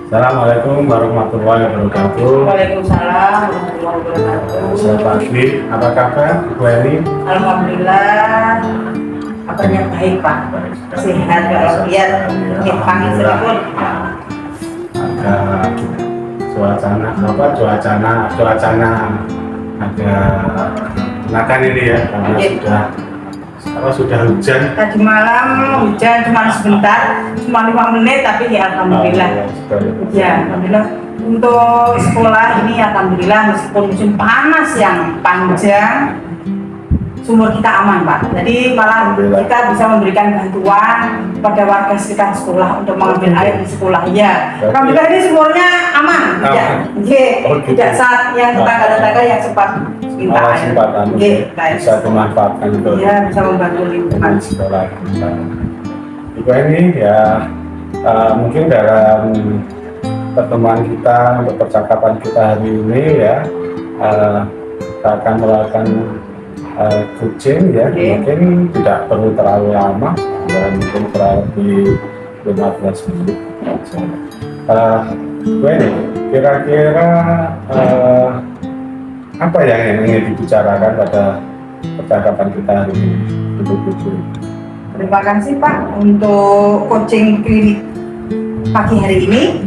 Assalamualaikum warahmatullahi wabarakatuh. Waalaikumsalam warahmatullahi wabarakatuh. Selamat pagi, apa kabar Bu Eni? Alhamdulillah, kabarnya baik Pak. Sehat walafiat. Panggil seripun. Ada cuacana ada enakan ini ya, karena sudah hujan. Tadi malam hujan cuma sebentar, cuma 5 menit, tapi ya alhamdulillah. Ya, alhamdulillah. Untuk sekolah ini alhamdulillah meskipun musim panas yang panjang, sumur kita aman Pak. Jadi malah kita bisa memberikan bantuan pada warga sekitar sekolah untuk mengambil air di sekolah. Ya, alhamdulillah ini sumurnya aman. Ya, tidak saat yang tetangga-tetangga yang sempat minta air. Bisa dimanfaatkan untuk ya, bisa membantu lingkungan sekolah. Juga ini ya mungkin dalam pertemuan kita untuk percakapan kita hari ini ya kita akan melakukan coaching ya, mungkin tidak perlu terlalu lama dan mungkin kurang lebih 15 menit. Kira-kira apa yang ingin dibicarakan pada percakapan kita hari ini untuk coaching? Terima kasih Pak untuk coaching klinik pagi hari ini.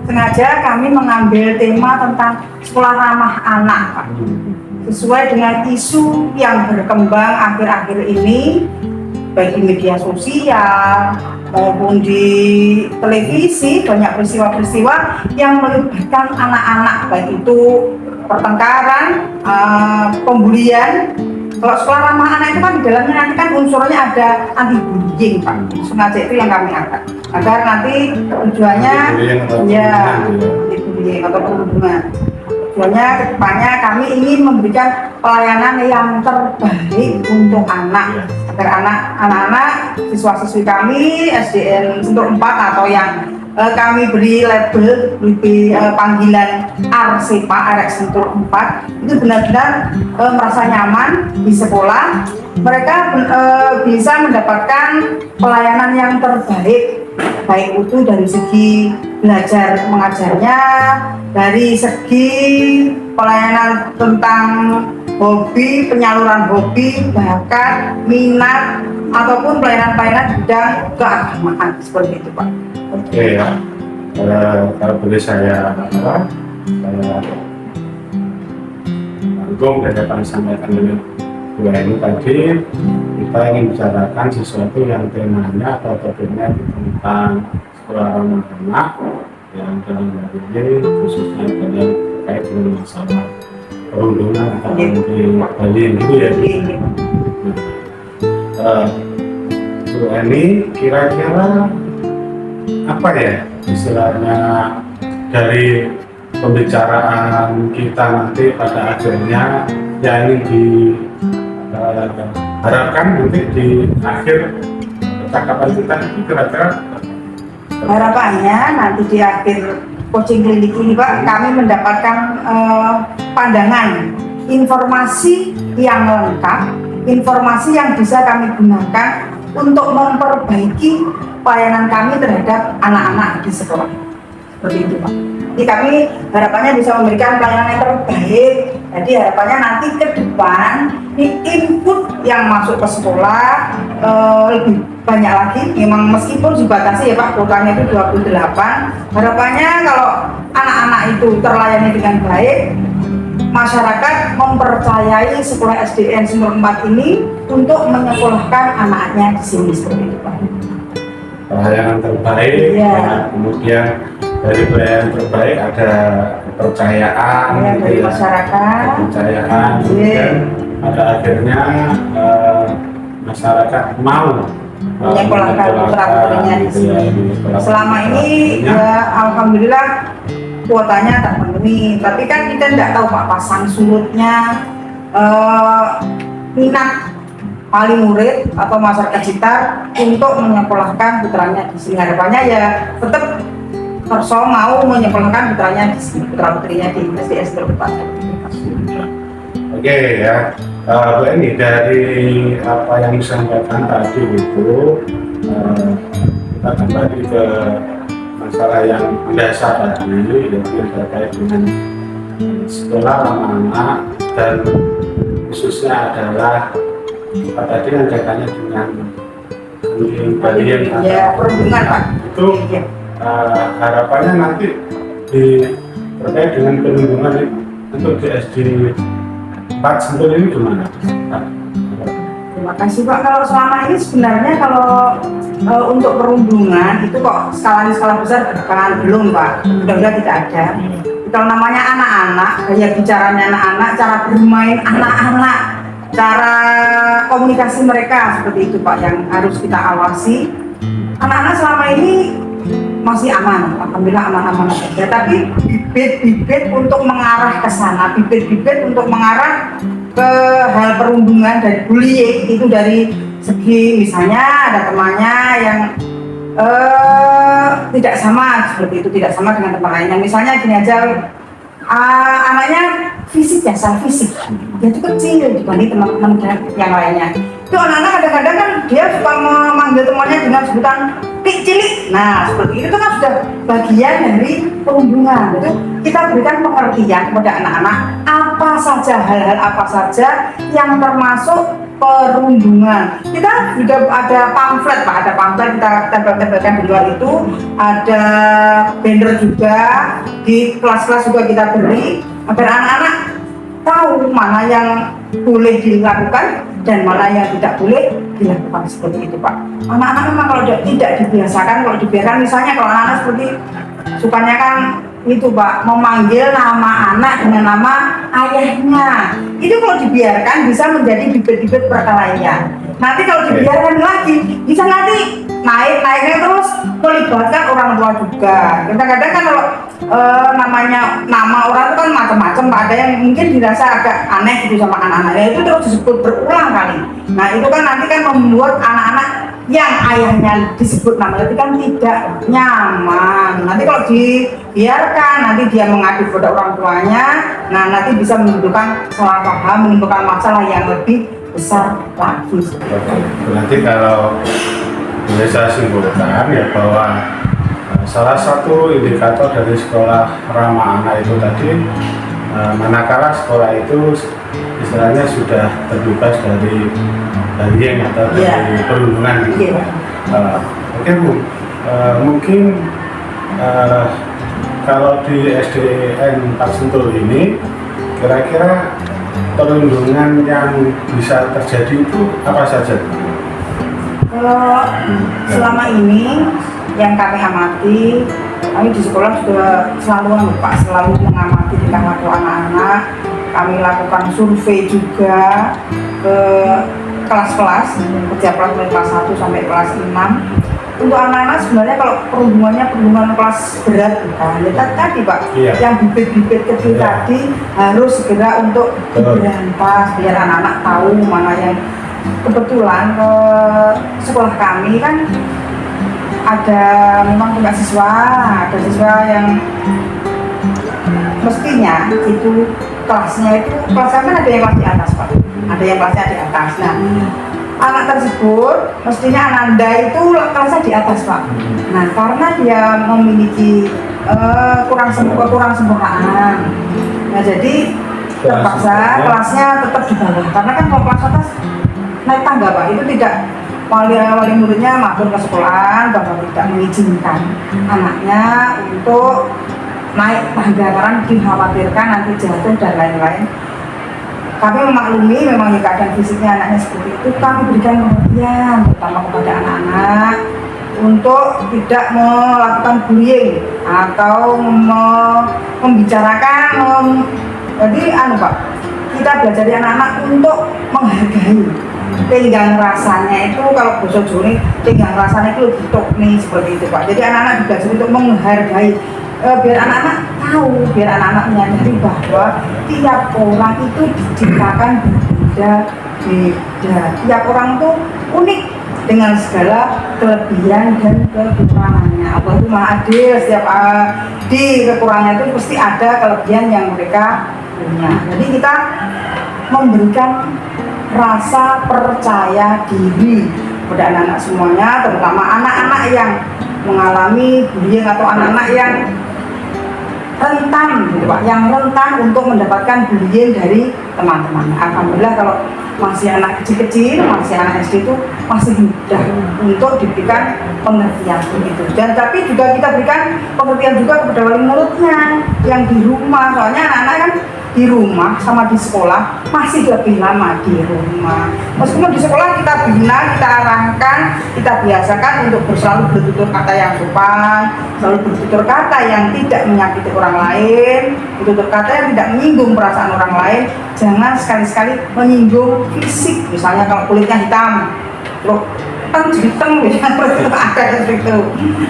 Sengaja kami mengambil tema tentang sekolah ramah anak Pak. Sesuai dengan isu yang berkembang akhir-akhir ini, baik di media sosial maupun di televisi, banyak peristiwa-peristiwa yang melibatkan anak-anak, baik itu pertengkaran, pembulian. Kalau sekolah ramah anak itu kan di dalamnya nanti kan unsurnya ada anti bullying Pak. Sengaja itu yang kami angkat agar nanti tujuannya ya bullying atau perhubungan. Tujuannya kedepannya kami ingin memberikan pelayanan yang terbaik untuk anak, agar anak-anak siswa-siswi kami SDN Sentul 4 atau yang kami beri label lebih panggilan RSEPA, RX Sentul 4 itu benar-benar merasa nyaman di sekolah. Mereka bisa mendapatkan pelayanan yang terbaik, baik itu dari segi belajar mengajarnya, dari segi pelayanan tentang hobi, penyaluran hobi, bakat, minat, ataupun pelayanan-pelayanan bidang keagamaan seperti itu Pak. Oke ya, kalau boleh saya rangkum dari apa yang disampaikan oleh Bu Eni tadi, kita ingin bicarakan sesuatu yang temanya atau topiknya tentang sekolah ramah anak yang dalam hal ini khususnya dengan terkait dengan masalah perundungan atau anti-bullying gitu ya. Bu Eni, kira-kira apa ya istilahnya dari pembicaraan kita nanti pada akhirnya yang ingin diharapkan nanti di akhir percakapan kita itu kira-kira harapannya nanti di akhir coaching klinik ini Pak, kami mendapatkan pandangan, informasi yang lengkap, informasi yang bisa kami gunakan untuk memperbaiki pelayanan kami terhadap anak-anak di sekolah. Seperti itu Pak. Jadi kami harapannya bisa memberikan pelayanan yang terbaik. Jadi harapannya nanti ke depan input yang masuk ke sekolah lebih banyak lagi. Memang meskipun dibatasi ya Pak, kuotanya itu 28. Harapannya kalau anak-anak itu terlayani dengan baik, masyarakat mempercayai sekolah SDN Sentul 4 ini untuk menyekolahkan anaknya di sini seperti itu Pak. Pelayanan terbaik, ya. Kemudian dari pelayanan terbaik ada kepercayaan ya, dari masyarakat, kepercayaan, kemudian pada akhirnya masyarakat mau menyekolahkan putra-putrinya di sini. Selama ini ya alhamdulillah kuotanya tak memenuhi, tapi kan kita tidak tahu Pak pasang surutnya minat wali murid atau masyarakat sekitar untuk menyekolahkan putranya di sini. Harapannya ya tetap Perso mau menyekolahkan putranya di sini, putra putrinya di SDN Sentul 4. Oke ya, Bu Eni, dari apa yang disampaikan tadi itu kita kembali ke masalah yang mendasar tadi, yaitu terkait dengan sekolah anak-anak dan khususnya adalah Pak tadi yang kaitannya dengan balien ya perhubungan Pak. Itu Ya. harapannya nanti terkait dengan perlindungan untuk di SD 4 Sentul ini gimana? Terima kasih Pak. Kalau selama ini sebenarnya kalau untuk perundungan itu kok skala besar bukan belum Pak. Mudah-mudahan tidak ada. Kalau namanya anak-anak, gaya bicaranya anak-anak, cara bermain anak-anak, cara komunikasi mereka seperti itu Pak yang harus kita awasi. Anak-anak selama ini masih aman, alhamdulillah aman-aman saja. Tapi bibit-bibit untuk mengarah ke sana, bibit-bibit untuk mengarah ke hal perundungan dari bullying itu dari segi misalnya ada temannya yang tidak sama seperti itu, tidak sama dengan teman lainnya. Misalnya gini aja, anaknya fisik ya, secara fisik dia itu kecil dibanding teman-teman yang lainnya. Itu anak-anak kadang-kadang kan dia suka memanggil temannya dengan sebutan cilik. Nah seperti itu kan sudah bagian dari perundungan. Itu kita berikan pengertian kepada anak-anak apa saja, hal-hal apa saja yang termasuk perundungan. Kita juga ada pamflet Pak, ada pamflet kita tempel-tempelkan di luar itu, ada banner juga di kelas-kelas juga kita beri agar anak-anak tahu mana yang boleh dilakukan dan mana yang tidak boleh dilakukan seperti itu Pak. Anak-anak memang kalau tidak dibiasakan, kalau dibiarkan misalnya kalau anak-anak seperti sukanya kan itu Pak, memanggil nama anak dengan nama ayahnya. Itu kalau dibiarkan bisa menjadi bibit-bibit perkelahian. Nanti kalau dibiarkan lagi, bisa nanti naik-naiknya terus melibatkan orang tua juga. Kadang-kadang kan kalau namanya nama orang itu kan macam-macam Pak. Ada yang mungkin dirasa agak aneh gitu sama anak-anaknya, itu terus disebut berulang kali. Nah itu kan nanti kan membuat anak-anak yang ayahnya disebut nama itu kan tidak nyaman. Nanti kalau dibiarkan, nanti dia mengadu pada orang tuanya, nah nanti bisa menimbulkan salah paham, menimbulkan masalah yang lebih besar lagi. Nanti kalau bisa simpulkan ya bahwa salah satu indikator dari sekolah ramah anak itu tadi, manakala sekolah itu istilahnya sudah terbebas dari bullying atau dari perundungan gitu. Oke Bu, mungkin kalau di SDN 4 Sentul ini kira-kira perundungan yang bisa terjadi itu apa saja? Kalau selama ini yang kami amati, kami di sekolah juga selalu mengamati tingkah laku anak-anak. Kami lakukan survei juga ke kelas-kelas, setiap kelas mulai kelas 1 sampai kelas 6. Untuk anak-anak sebenarnya kalau perundungan kelas berat bukan. Ya tadi Pak, yang bibit-bibit kecil tadi harus segera untuk diberantas biar anak-anak tahu mana yang. Kebetulan sekolah kami kan ada memang punya ada siswa yang mestinya itu kelasnya kan ada yang kelas di atas Pak, ada yang kelasnya di atas. Nah anak tersebut mestinya Ananda itu kelasnya di atas Pak. Nah karena dia memiliki kurang sempurnaan, nah jadi terpaksa kelasnya tetap di bawah. Karena kan kalau kelas atas naik tangga Pak, itu tidak wali muridnya maklum ke sekolahan bahwa tidak mengizinkan anaknya untuk naik tangga karena dikhawatirkan nanti jatuh dan lain-lain. Kami memaklumi memang keadaan fisiknya anaknya seperti itu, kami berikan pengertian terutama kepada anak-anak untuk tidak melakukan bullying atau membicarakan jadi Pak, kita belajar anak-anak untuk menghargai. Tenggang rasanya itu kalau bahasa Jawa tenggang rasanya itu lebih tok nih seperti itu Pak. Jadi anak-anak belajar untuk menghargai, biar anak-anak tahu, biar anak-anak menyadari bahwa tiap orang itu diciptakan berbeda. Tiap orang itu unik dengan segala kelebihan dan kekurangannya. Allah itu Maha Adil, setiap di kekurangannya itu pasti ada kelebihan yang mereka punya. Jadi kita memberikan rasa percaya diri kepada anak-anak semuanya, terutama anak-anak yang mengalami bullying atau anak-anak yang rentan gitu Pak, yang rentan untuk mendapatkan bullying dari teman-teman. Alhamdulillah kalau masih anak kecil-kecil, masih anak SD itu masih mudah untuk diberikan pengertian begitu. Dan tapi juga kita berikan pengertian juga kepada wali muridnya yang di rumah, soalnya anak-anak kan di rumah sama di sekolah masih lebih lama di rumah. Meskipun di sekolah kita bina, kita arahkan, kita biasakan untuk selalu bertutur kata yang sopan, selalu bertutur kata yang tidak menyakiti orang lain, bertutur kata yang tidak menyinggung perasaan orang lain. Jangan sekali-sekali menyinggung fisik, misalnya kalau kulitnya hitam, loh kan hitam misalnya ada seperti itu.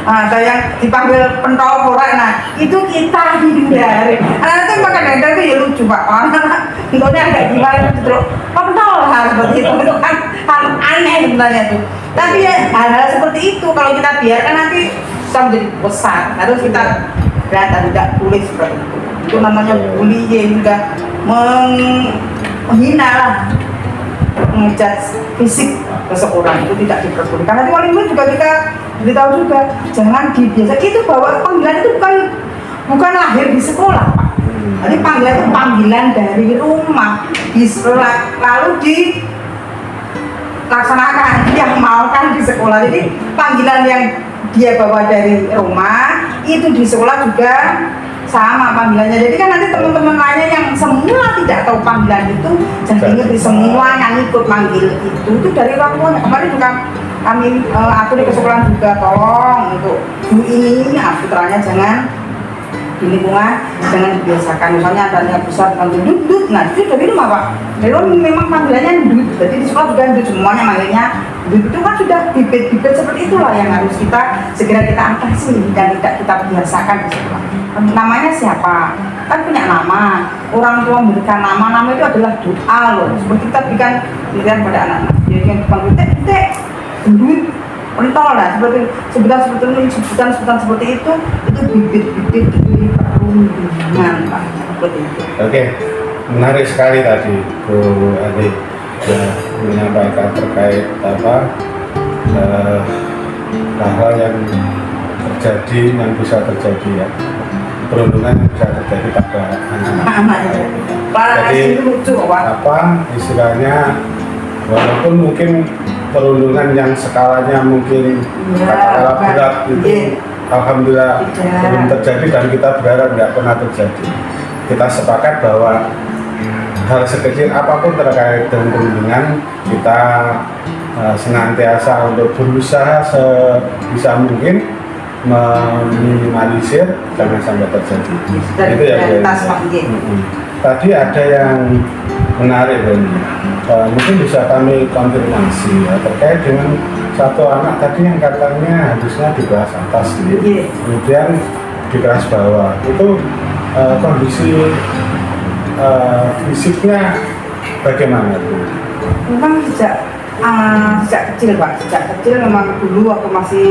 Ada yang dipanggil pentol korak, nah itu kita hindari. Anak-anak itu makan dada itu ya lucu Pak, anak-anak bentuknya agak gimana gitu loh, pentol lah seperti itu kan hal aneh sebenarnya tuh. Tapi ya hal-hal seperti itu kalau kita biarkan nanti bisa menjadi besar, harus kita lihat tidak boleh seperti itu. Itu namanya bullying, juga menghina lah, mengejat fisik seseorang itu tidak diperbolehkan. Nanti wali murid juga kita beritahu juga jangan dibiasakan itu, bahwa panggilan itu bukan lahir di sekolah Pak. Jadi panggilan itu panggilan dari rumah lalu dilaksanakan, diamalkan di sekolah. Jadi panggilan yang dia bawa dari rumah itu di sekolah juga sama panggilannya. Jadi kan nanti teman-teman lainnya yang semula tidak tahu panggilan itu jadi ngerti semua yang ikut manggil itu dari orang tuanya. Kemarin juga kami aku di kesekolah juga tolong untuk bu ini putranya jangan di lingkungan jangan dibiasakan, misalnya ada yang besar panggil duduk, nah itu dari rumah Pak, dari rumah memang panggilannya duduk, jadi di sekolah juga duduk semuanya manggilnya duduk. Itu kan sudah bibit-bibit seperti itulah yang harus kita segera kita atasi dan tidak kita biasakan di sekolah. Namanya siapa? Kan punya nama, orang tua memberikan nama itu adalah doa loh, seperti kita berikan pada anak-anak. Jadi yang dipanggil tek duduk pentol lah, seperti sebutan seperti itu bibit-bibit dari perundungan Pak, seperti itu. Oke, menarik sekali tadi Bu Ade ya, menyampaikan terkait hal-hal yang terjadi, yang bisa terjadi ya, perundungan yang bisa terjadi pada anak-anak. Jadi istilahnya walaupun mungkin perundungan yang skalanya mungkin katakanlah berat itu alhamdulillah belum terjadi dan kita berharap tidak pernah terjadi. Kita sepakat bahwa hal sekecil apapun terkait dengan perundungan kita senantiasa untuk berusaha sebisa mungkin meminimalisir jangan sampai terjadi. Itu ya Bu. Tadi ada yang menarik Bu. Mungkin bisa kami konfirmasi ya, terkait dengan satu anak tadi yang katanya harusnya di kelas atas kemudian di kelas bawah itu kondisi fisiknya bagaimana Bu? Memang sejak kecil Pak, sejak kecil memang dulu waktu masih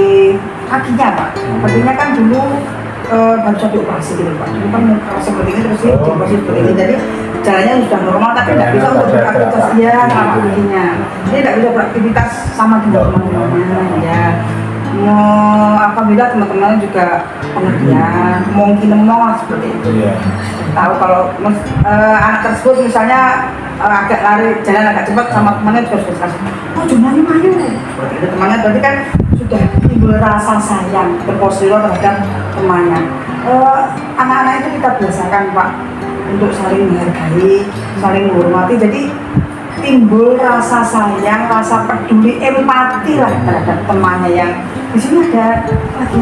kakinya Pak, kakinya kan dulu baru saja dioperasi gitu Pak, dulu kan seperti ini terus dioperasi seperti ini, jadi jalannya sudah normal tapi tidak bisa untuk beraktivitas dia sama kakinya, dia tidak bisa beraktivitas sama teman-temannya ya. Alhamdulillah teman-teman juga pengertian, mungkin lah seperti itu. Tahu kalau anak tersebut misalnya agak lari jalan agak cepat sama temannya juga sudah kasih, oh jumlahnya mayu seperti itu temannya, berarti kan sudah timbul rasa sayang berpositif terhadap temannya. Anak-anak itu kita biasakan Pak untuk saling menghargai, saling menghormati, jadi timbul rasa sayang, rasa peduli, empati lah terhadap temannya. Yang di sini ada lagi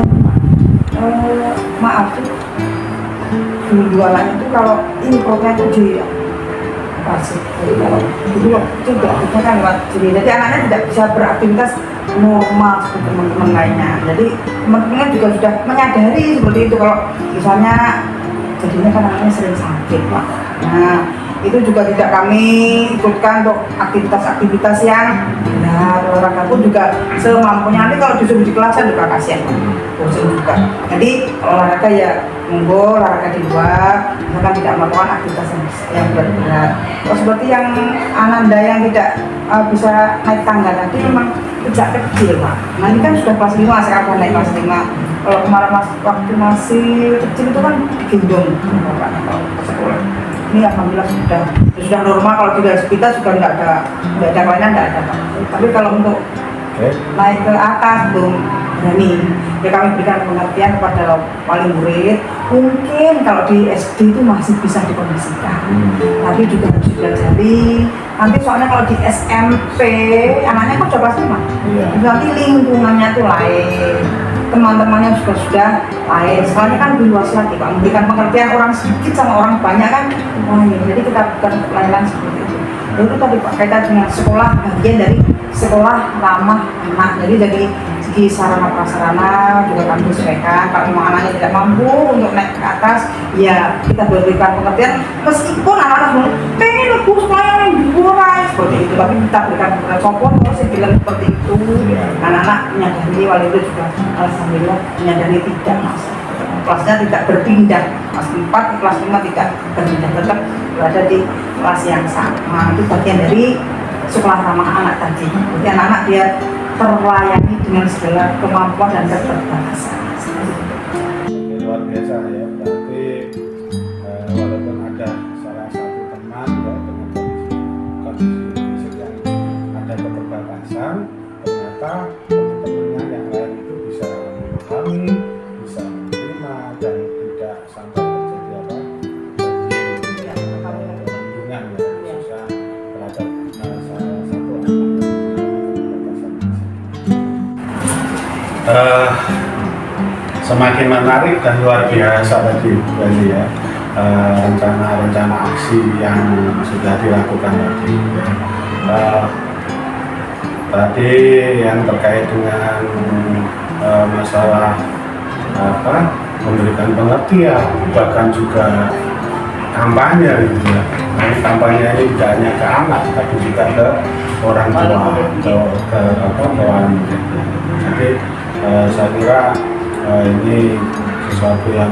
maaf tuh dulu anaknya itu kalau ini programnya itu di kasih kalau dulu itu beraktivitas kan lewat jadi anaknya tidak bisa beraktivitas normal seperti teman-teman lainnya. Jadi teman-temannya juga sudah menyadari seperti itu kalau misalnya jadinya kan anaknya sering sakit Pak. Nah itu juga tidak kami ikutkan untuk aktivitas-aktivitas yang olahraga pun juga semampunya. Nanti kalau disuruh di kelas kan juga kasihan bosan juga. Jadi olahraga ya monggo olahraga di luar, misalkan tidak melakukan aktivitas yang berat-berat. Seperti yang Ananda yang tidak bisa naik tangga tadi memang sejak kecil Pak. Nah ini kan sudah kelas 5, sekarang udah naik kelas 5. Kalau kemarin waktu masih kecil itu kan digendong Pak kalau ke sekolah. Ini alhamdulillah sudah normal. Kalau tidak kita juga nggak ada kelainan, nggak ada Pak. Tapi kalau untuk naik ke atas belum berani. Ya kami berikan pengertian kepada wali murid. Mungkin kalau di SD itu masih bisa dikondisikan, tapi juga harus dipelajari. Nanti soalnya kalau di SMP anaknya kan coba semua, nanti lingkungannya tuh lain, teman-temannya sudah lain. Soalnya kan lebih luas lagi Pak, memberikan pengertian orang sedikit sama orang banyak kan lain. Jadi kita bukan pelayanan seperti itu. Itu tadi Pak kaitan dengan sekolah, bagian dari sekolah ramah anak. Jadi dari segi sarana prasarana juga kami sesuaikan. Kalau memang anaknya tidak mampu untuk naik ke atas, ya kita berikan pengertian. Meskipun anak-anak pengen lebih sekolah yang dibuat seperti itu, tapi kita berikan pengertian sopon kalau saya bilang seperti itu. Anak-anak menyadari, wali itu juga alhamdulillah menyadari tidak masalah. Kelasnya tidak berpindah, kelas 4 ke kelas 5 tidak berpindah, tetap berada di kelas yang sama. Itu bagian dari sekolah ramah anak tadi. Jadi anak-anak dia terlayani dengan segala kemampuan dan keterbatasan. Luar biasa ya, berarti walaupun ada salah satu teman ya dengan kondisi fisik yang ada keterbatasan, ternyata teman-temannya yang lain itu bisa memahami, bisa menerima dan tidak sampai terjadi perlindungan ya, khususnya terhadap salah satu anak semakin menarik dan luar biasa tadi ya, rencana-rencana aksi yang sudah dilakukan tadi ya. Tadi yang terkait dengan masalah memberikan pengertian, bahkan juga kampanye gitu ya. Nah, kampanye ini tidak hanya ke anak tapi juga ke orang tua, ke wali murid. Jadi saya kira ini sesuatu yang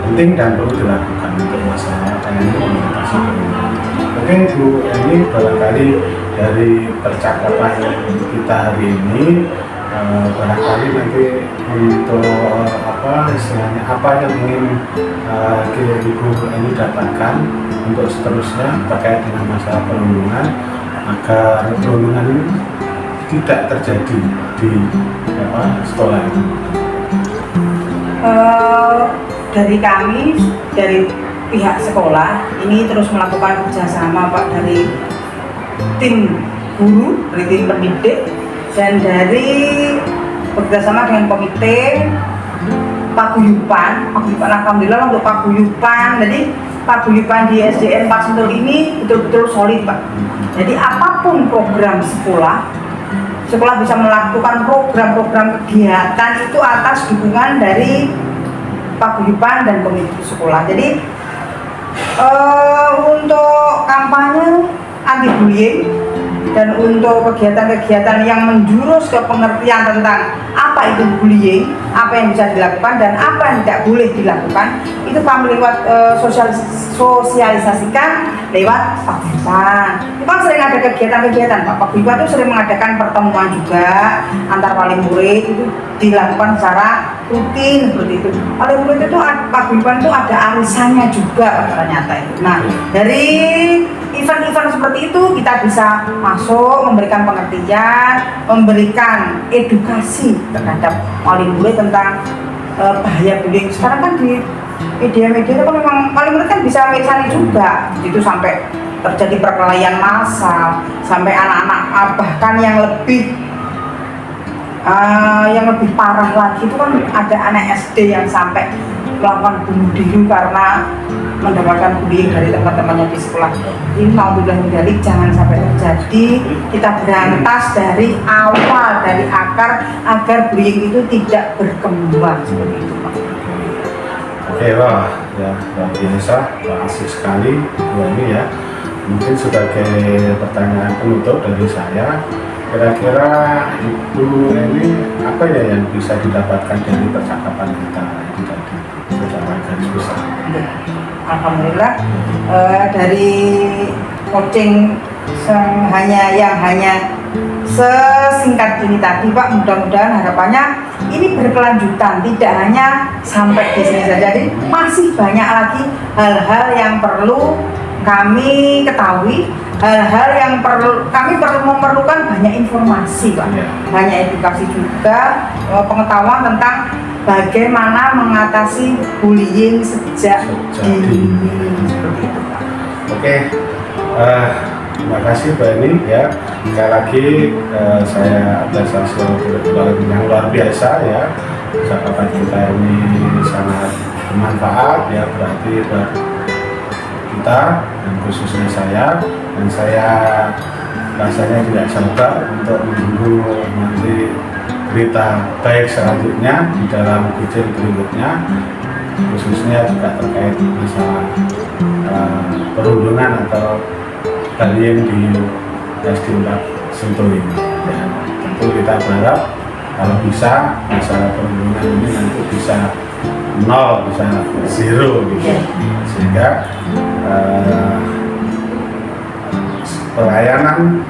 penting dan perlu dilakukan untuk masalah komunikasi. Oke Bu, ini barangkali dari percakapan kita hari ini barangkali nanti untuk istilahnya apa yang ingin Ibu ini dapatkan untuk seterusnya terkait dengan masalah perlindungan, agar perlindungan ini tidak terjadi di sekolah ini. Dari kami, dari pihak sekolah ini terus melakukan kerjasama Pak, dari tim guru, dari tim pendidik, dan dari bekerjasama dengan komite paguyuban. Alhamdulillah untuk paguyuban, jadi paguyuban di SDN 4 Sentul ini betul-betul solid Pak. Jadi apapun program sekolah bisa melakukan program-program kegiatan itu atas dukungan dari paguyuban dan komite sekolah. Jadi untuk kampanye anti bullying dan untuk kegiatan-kegiatan yang menjurus ke pengertian tentang apa itu bullying, apa yang bisa dilakukan dan apa yang tidak boleh dilakukan, itu kami lewat sosialisasikan lewat paguyuban. Itu kan sering ada kegiatan-kegiatan Pak. Paguyuban itu sering mengadakan pertemuan juga antar wali murid, itu dilakukan secara rutin seperti itu. Wali murid itu paguyuban itu ada arisannya juga ternyata itu. Nah dari event-event seperti itu kita bisa masuk memberikan pengertian, memberikan edukasi terhadap wali murid tentang bahaya bullying. Sekarang kan di media-media itu kan memang wali murid kan bisa mencari juga, itu sampai terjadi perkelahian massal, sampai anak-anak bahkan yang lebih parah lagi itu kan ada anak SD yang sampai melakukan bunuh diri karena mendapatkan bullying dari teman-temannya di sekolah. Ini naudzubillah min dzalik, jangan sampai terjadi. Kita berantas dari awal, dari akar, agar bullying itu tidak berkembang seperti itu Pak. Oke, wah ya luar biasa, asik sekali ini ya. Mungkin sebagai pertanyaan penutup dari saya, kira-kira Ibu ini apa ya yang bisa didapatkan dari percakapan kita ini tadi secara garis besar? Alhamdulillah dari coaching hanya sesingkat ini tadi Pak, mudah-mudahan harapannya ini berkelanjutan, tidak hanya sampai di sini saja. Jadi masih banyak lagi hal-hal yang perlu kami ketahui, hal-hal yang kami memerlukan banyak informasi Pak, banyak edukasi juga, pengetahuan tentang bagaimana mengatasi bullying sejak dini. Oke, terima kasih Mbak Eni ya. Sekali lagi saya apresiasi yang luar biasa ya. Percakapan kita ini sangat bermanfaat ya, berarti buat kita dan khususnya saya, dan saya rasanya tidak sabar untuk menunggu nanti berita baik selanjutnya di dalam kucing berikutnya, khususnya juga terkait masalah perundungan atau bullying di SD 4 Sentul ini. Ya, tentu kita berharap kalau bisa masalah perundungan ini nanti bisa nol, bisa zero gitu, sehingga pelayanan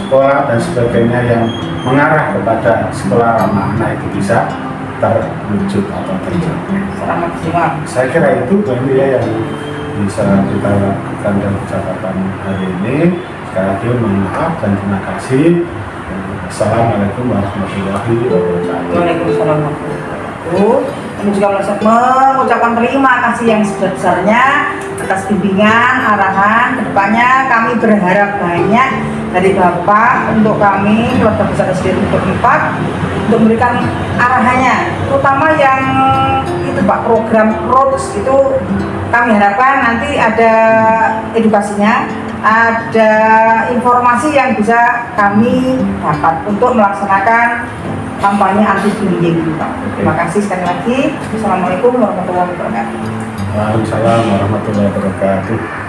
sekolah dan sebagainya yang mengarah kepada sekolah ramah anak itu bisa terwujud atau tercapai. Selamat siang. Saya kira itu ini ya yang bisa kita lakukan dalam percakapan hari ini. Sekali lagi mohon maaf dan terima kasih. Assalamualaikum warahmatullahi wabarakatuh. Waalaikumsalam warahmatullahi wabarakatuh. Kami juga mengucapkan terima kasih yang sebesar-besarnya atas bimbingan, arahan. Kedepannya kami berharap banyak dari Bapak untuk kami keluarga besar SD 4 untuk memberikan arahannya, terutama yang itu Pak, program ROADS itu kami harapkan nanti ada edukasinya, ada informasi yang bisa kami dapat untuk melaksanakan kampanye anti bullying Pak. Terima kasih sekali lagi. Assalamualaikum warahmatullahi wabarakatuh. Waalaikumsalam warahmatullahi wabarakatuh.